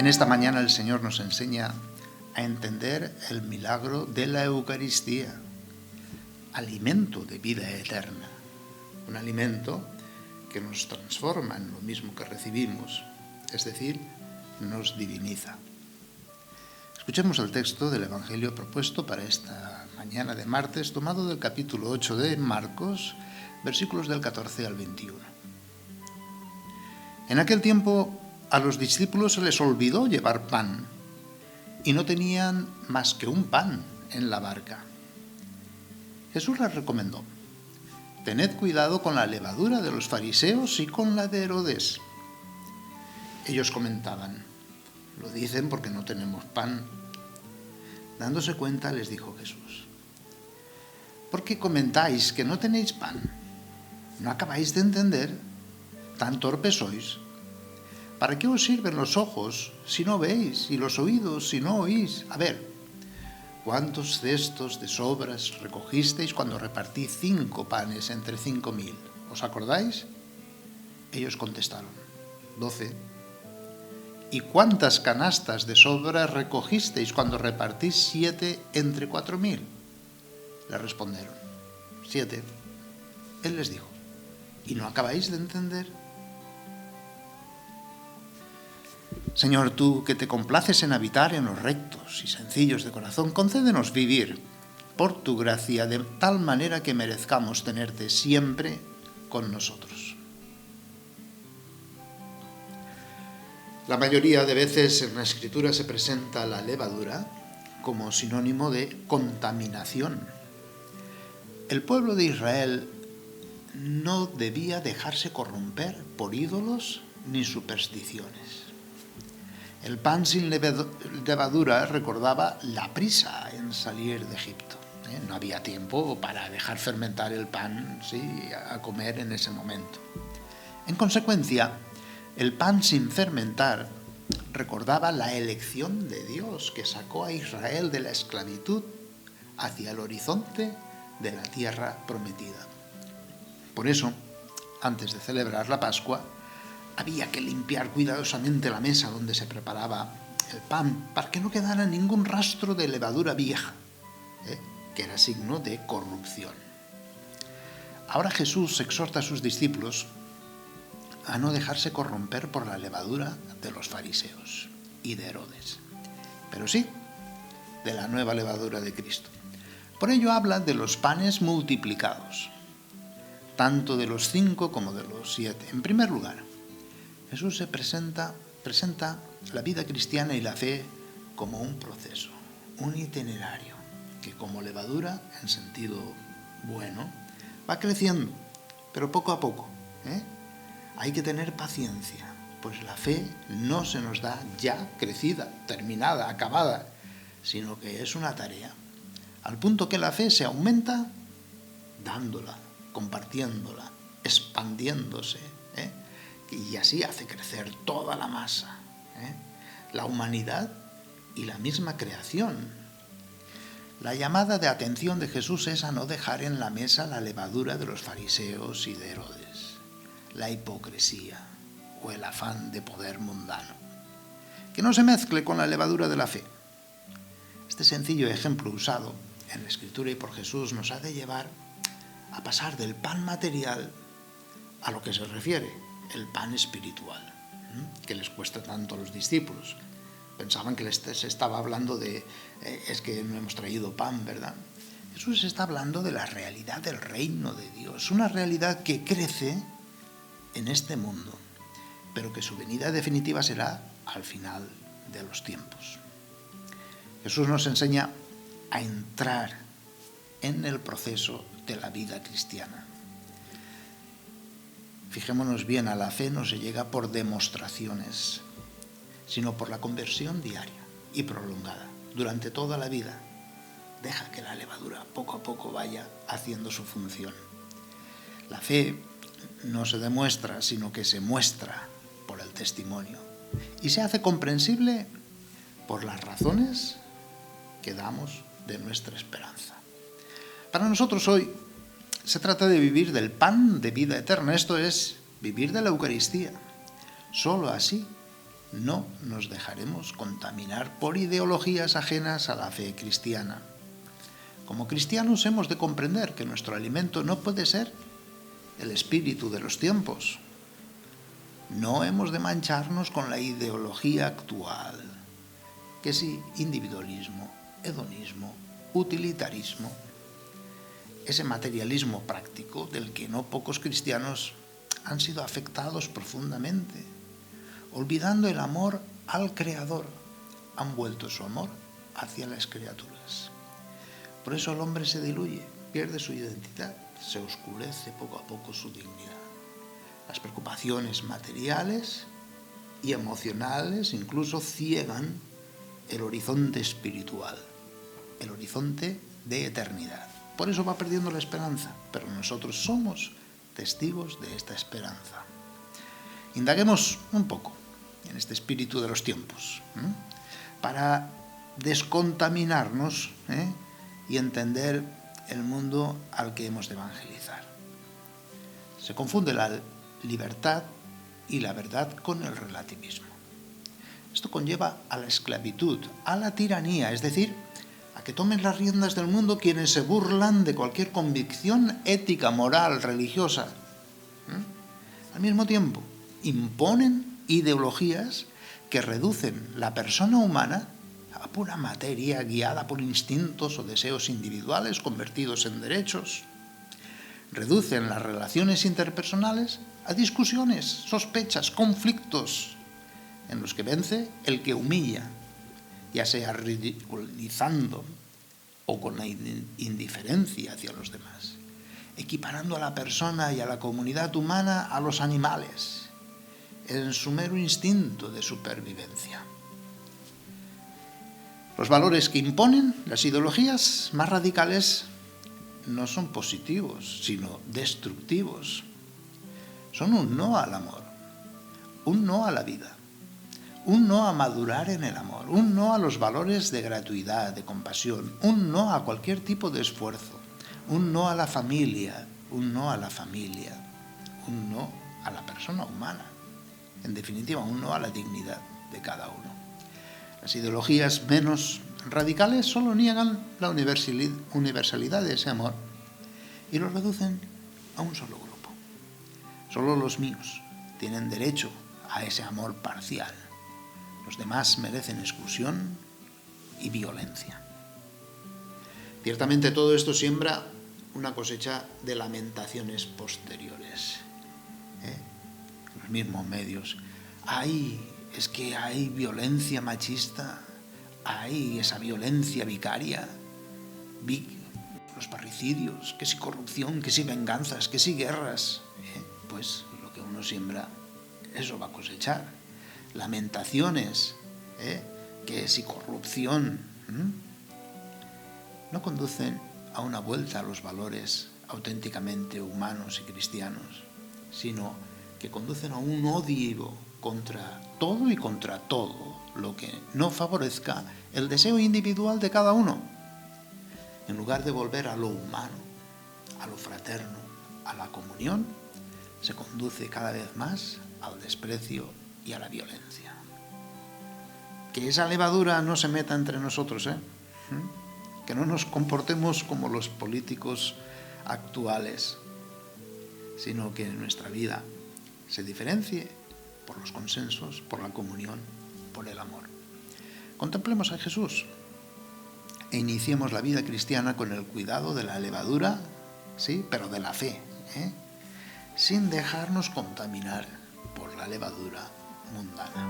En esta mañana el Señor nos enseña a entender el milagro de la Eucaristía, alimento de vida eterna, un alimento que nos transforma en lo mismo que recibimos, es decir, nos diviniza. Escuchemos el texto del Evangelio propuesto para esta mañana de martes, tomado del capítulo 8 de Marcos, versículos del 14 al 21. En aquel tiempo a los discípulos se les olvidó llevar pan y no tenían más que un pan en la barca. Jesús les recomendó: tened cuidado con la levadura de los fariseos y con la de Herodes. Ellos comentaban: lo dicen porque no tenemos pan. Dándose cuenta, les dijo Jesús: ¿por qué comentáis que no tenéis pan? ¿No acabáis de entender? ¿Tan torpes sois? ¿Para qué os sirven los ojos si no veis, y los oídos si no oís? A ver, ¿cuántos cestos de sobras recogisteis cuando repartí 5 panes entre 5.000? ¿Os acordáis? Ellos contestaron: 12. ¿Y cuántas canastas de sobras recogisteis cuando repartí 7 entre 4.000? Le respondieron: 7. Él les dijo: ¿y no acabáis de entender? Señor, tú que te complaces en habitar en los rectos y sencillos de corazón, concédenos vivir por tu gracia de tal manera que merezcamos tenerte siempre con nosotros. La mayoría de veces en la Escritura se presenta la levadura como sinónimo de contaminación. El pueblo de Israel no debía dejarse corromper por ídolos ni supersticiones. El pan sin levadura recordaba la prisa en salir de Egipto. No había tiempo para dejar fermentar el pan, a comer en ese momento. En consecuencia, el pan sin fermentar recordaba la elección de Dios que sacó a Israel de la esclavitud hacia el horizonte de la tierra prometida. Por eso, antes de celebrar la Pascua, había que limpiar cuidadosamente la mesa donde se preparaba el pan para que no quedara ningún rastro de levadura vieja, que era signo de corrupción. Ahora Jesús exhorta a sus discípulos a no dejarse corromper por la levadura de los fariseos y de Herodes, pero sí de la nueva levadura de Cristo. Por ello habla de los panes multiplicados, tanto de los 5 como de los 7. En primer lugar, Jesús presenta la vida cristiana y la fe como un proceso, un itinerario, que como levadura, en sentido bueno, va creciendo, pero poco a poco. Hay que tener paciencia, pues la fe no se nos da ya crecida, terminada, acabada, sino que es una tarea, al punto que la fe se aumenta dándola, compartiéndola, expandiéndose, y así hace crecer toda la masa, la humanidad y la misma creación. La llamada de atención de Jesús es a no dejar en la mesa la levadura de los fariseos y de Herodes, la hipocresía o el afán de poder mundano, que no se mezcle con la levadura de la fe. Este sencillo ejemplo usado en la Escritura y por Jesús nos ha de llevar a pasar del pan material a lo que se refiere el pan espiritual, que les cuesta tanto a los discípulos. Pensaban que se estaba hablando de es que no hemos traído pan, ¿verdad? Jesús está hablando de la realidad del reino de Dios, una realidad que crece en este mundo, pero que su venida definitiva será al final de los tiempos. Jesús nos enseña a entrar en el proceso de la vida cristiana. Fijémonos bien, a la fe no se llega por demostraciones, sino por la conversión diaria y prolongada, durante toda la vida. Deja que la levadura poco a poco vaya haciendo su función. La fe no se demuestra, sino que se muestra por el testimonio y se hace comprensible por las razones que damos de nuestra esperanza. Para nosotros hoy se trata de vivir del pan de vida eterna, esto es, vivir de la Eucaristía. Solo así No nos dejaremos contaminar por ideologías ajenas a la fe cristiana. Como cristianos hemos de comprender que nuestro alimento no puede ser el espíritu de los tiempos. No hemos de mancharnos con la ideología actual, que es individualismo, hedonismo, utilitarismo, ese materialismo práctico del que no pocos cristianos han sido afectados profundamente. Olvidando el amor al Creador, han vuelto su amor hacia las criaturas. Por eso el hombre se diluye, pierde su identidad, se oscurece poco a poco su dignidad. Las preocupaciones materiales y emocionales incluso ciegan el horizonte espiritual, el horizonte de eternidad. Por eso va perdiendo la esperanza, pero nosotros somos testigos de esta esperanza. Indaguemos un poco en este espíritu de los tiempos, para descontaminarnos y entender el mundo al que hemos de evangelizar. Se confunde la libertad y la verdad con el relativismo. Esto conlleva a la esclavitud, a la tiranía, es decir, a que tomen las riendas del mundo quienes se burlan de cualquier convicción ética, moral, religiosa. Al mismo tiempo, imponen ideologías que reducen la persona humana a pura materia guiada por instintos o deseos individuales convertidos en derechos. Reducen las relaciones interpersonales a discusiones, sospechas, conflictos, en los que vence el que humilla, ya sea ridiculizando o con la indiferencia hacia los demás, equiparando a la persona y a la comunidad humana a los animales, en su mero instinto de supervivencia. Los valores que imponen las ideologías más radicales no son positivos, sino destructivos. Son un no al amor, un no a la vida, un no a madurar en el amor, un no a los valores de gratuidad, de compasión, un no a cualquier tipo de esfuerzo, un no a la familia, un no a la familia, un no a la persona humana. En definitiva, un no a la dignidad de cada uno. Las ideologías menos radicales solo niegan la universalidad de ese amor y lo reducen a un solo grupo. Solo los míos tienen derecho a ese amor parcial. Los demás merecen exclusión y violencia. Ciertamente todo esto siembra una cosecha de lamentaciones posteriores. Los mismos medios. Es que hay violencia machista, hay esa violencia vicaria, los parricidios, que si corrupción, que si venganzas, que si guerras. Pues lo que uno siembra, eso va a cosechar. Lamentaciones, que si corrupción, no conducen a una vuelta a los valores auténticamente humanos y cristianos, sino que conducen a un odio contra todo y contra todo lo que no favorezca el deseo individual de cada uno, en lugar de volver a lo humano, a lo fraterno, a la comunión, se conduce cada vez más al desprecio y a la violencia. Que esa levadura no se meta entre nosotros, que no nos comportemos como los políticos actuales, sino que en nuestra vida se diferencie por los consensos, por la comunión, por el amor. Contemplemos a Jesús e iniciemos la vida cristiana con el cuidado de la levadura, sí, pero de la fe, sin dejarnos contaminar por la levadura mundana.